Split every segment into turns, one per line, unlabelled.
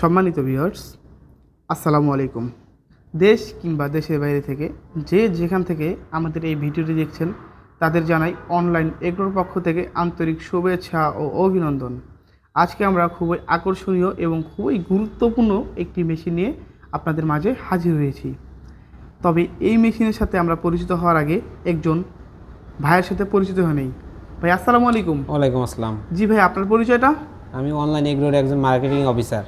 সম্মানিত ভিউয়ার্স, আসসালামু আলাইকুম। দেশ কিংবা দেশের বাইরে থেকে যে যেখান থেকে আমাদের এই ভিডিওটি দেখছেন তাদের জানাই অনলাইন এগ্রোর পক্ষ থেকে আন্তরিক শুভেচ্ছা ও অভিনন্দন। আজকে আমরা খুবই আকর্ষণীয় এবং খুবই গুরুত্বপূর্ণ একটি মেশিন নিয়ে আপনাদের মাঝে হাজির হয়েছি। তবে এই মেশিনের সাথে আমরা পরিচিত হওয়ার আগে একজন ভাইয়ের সাথে পরিচিত হয়ে নেই। ভাই আসসালামু আলাইকুম।
ওয়ালাইকুম আসসালাম।
জি ভাই, আপনার পরিচয়টা?
আমি অনলাইন এগ্রোর একজন মার্কেটিং অফিসার।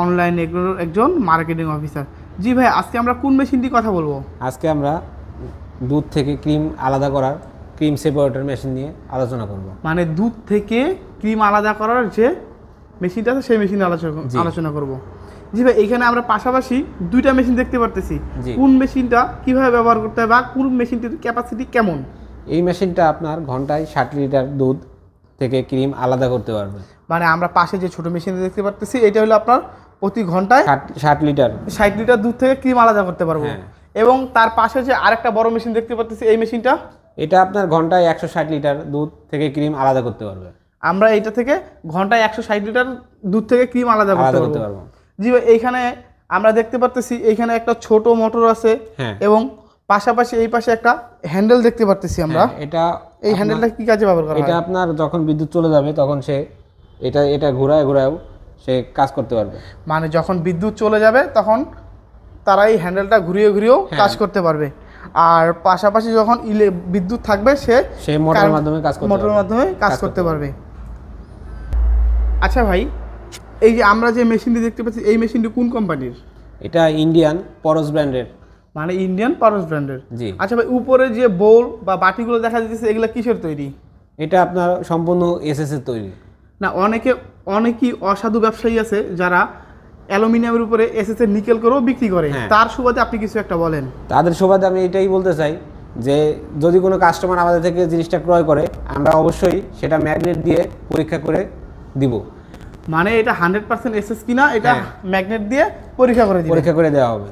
অনলাইন এগ্রোর একজন মার্কেটিং অফিসার। জি ভাই, আজকে আমরা কোন মেশিন দিয়ে কথা বলবো?
আজকে আমরা দুধ থেকে ক্রিম আলাদা করার ক্রিম সেপারেটর মেশিন নিয়ে আলোচনা করব।
মানে দুধ থেকে ক্রিম আলাদা করার যে মেশিনটা আছে সেই মেশিনে আলোচনা করব। জি ভাই, এখানে আমরা পাশাপাশি দুইটা মেশিন দেখতে পারতেছি। কোন মেশিনটা কিভাবে ব্যবহার করতে হয় বা কোন মেশিনটির ক্যাপাসিটি কেমন?
এই মেশিনটা আপনার ঘন্টায় 60 লিটার দুধ থেকে ক্রিম আলাদা করতে পারবে।
মানে আমরা পাশে যে ছোট মেশিন দেখতে পারতেছি এটা হলো আপনার প্রতি ঘন্টায়
60 লিটার
দুধ থেকে ক্রিম আলাদা করতে পারবো। এবং তার পাশে যে আরেকটা বড় মেশিন দেখতে পারতেছি এই মেশিনটা,
এটা আপনার ঘন্টায় 160 লিটার দুধ থেকে ক্রিম আলাদা করতে পারবে।
আমরা এইটা থেকে ঘন্টায় 160 লিটার দুধ থেকে ক্রিম আলাদা করতে পারবো। জি ভাই, এইখানে আমরা দেখতে পারতেছি এইখানে একটা ছোট মোটর আছে এবং পাশাপাশি এই পাশে একটা হ্যান্ডেল দেখতে পারতেছি আমরা।
এটা
এই হ্যান্ডেলটা কি কাজে ব্যবহার করা হয়?
এটা আপনার যখন বিদ্যুৎ চলে যাবে তখন সে এটা ঘোরায় সে কাজ করতে পারবে।
মানে যখন বিদ্যুৎ চলে যাবে তখন তারা এই হ্যান্ডেলটা ঘুরিয়েও কাজ করতে পারবে। আর পাশাপাশি যখন বিদ্যুৎ থাকবে সে মোটরের মাধ্যমে কাজ করতে পারবে। আচ্ছা ভাই, এই যে আমরা যে মেশিনটি দেখতে পাচ্ছি এই মেশিনটি কোন কোম্পানির?
এটা ইন্ডিয়ান পরস ব্র্যান্ডের।
মানে ইন্ডিয়ান পরস ব্র্যান্ডের।
জি।
আচ্ছা ভাই, উপরে যে বোল বা বাটিগুলো দেখা যাচ্ছে এগুলো কিসের তৈরি?
এটা আপনার সম্পূর্ণ এসএস এর তৈরি।
না, অনেকেই অসাধু ব্যবসায়ী আছে যারা অ্যালুমিনিয়ামের উপরে এসএস এর নিকেল করেও বিক্রি করে। তার সুবাদে আপনি কিছু একটা বলেন।
তাদের সুবাদে আমি এটাই বলতে চাই যে যদি কোনো কাস্টমার আমাদের থেকে জিনিসটা ক্রয় করে আমরা অবশ্যই সেটা ম্যাগনেট দিয়ে পরীক্ষা করে দিব।
মানে এটা 100% এসএস কিনা এটা ম্যাগনেট দিয়ে পরীক্ষা করে দেওয়া হবে।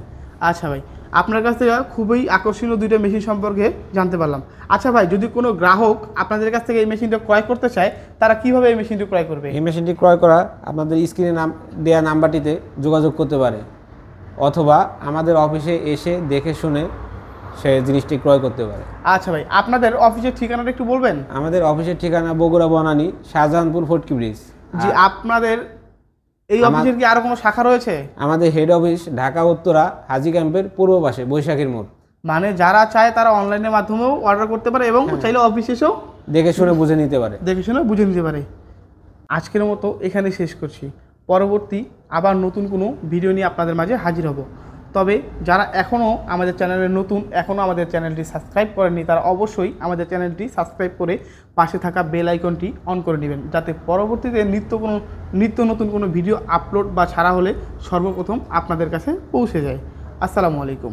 আচ্ছা ভাই, আপনার কাছ থেকে খুবই আকর্ষণীয় দুইটা মেশিন সম্পর্কে জানতে পারলাম। আচ্ছা ভাই, যদি কোনো গ্রাহক আপনাদের কাছ থেকে এই মেশিনটা ক্রয় করতে চায় তারা কিভাবে এই মেশিনটি ক্রয় করবে?
এই মেশিনটি ক্রয় করা আপনাদের স্ক্রিনে দেওয়া নাম্বারটিতে যোগাযোগ করতে পারে অথবা আমাদের অফিসে এসে দেখে শুনে সে জিনিসটি ক্রয় করতে পারে।
আচ্ছা ভাই, আপনাদের অফিসের ঠিকানাটা একটু বলবেন?
আমাদের অফিসের ঠিকানা বগুড়া বনানী শাহজাহানপুর ফটকি ব্রিজ।
জি, আপনাদের এই অফিসের কি আরো কোনো শাখা রয়েছে?
আমাদের হেড অফিস ঢাকা উত্তরা হাজী ক্যাম্পের পূর্ব পাশে বৈশাখীর মোড়।
মানে যারা চায় তারা অনলাইনের মাধ্যমেও অর্ডার করতে পারে এবং চাইলে অফিসে এসেও
দেখে শুনে বুঝে নিতে পারে।
আজকের মতো এখানেই শেষ করছি। পরবর্তী আবার নতুন কোনো ভিডিও নিয়ে আপনাদের মাঝে হাজির হব। তবে যারা এখনও আমাদের চ্যানেলে নতুন, এখনও আমাদের চ্যানেলটি সাবস্ক্রাইব করেননি তারা অবশ্যই আমাদের চ্যানেলটি সাবস্ক্রাইব করে পাশে থাকা বেল আইকনটি অন করে নেবেন, যাতে পরবর্তীতে নিত্য নতুন কোনো ভিডিও আপলোড বা ছাড়া হলে সর্বপ্রথম আপনাদের কাছে পৌঁছে যায়। আসসালামু আলাইকুম।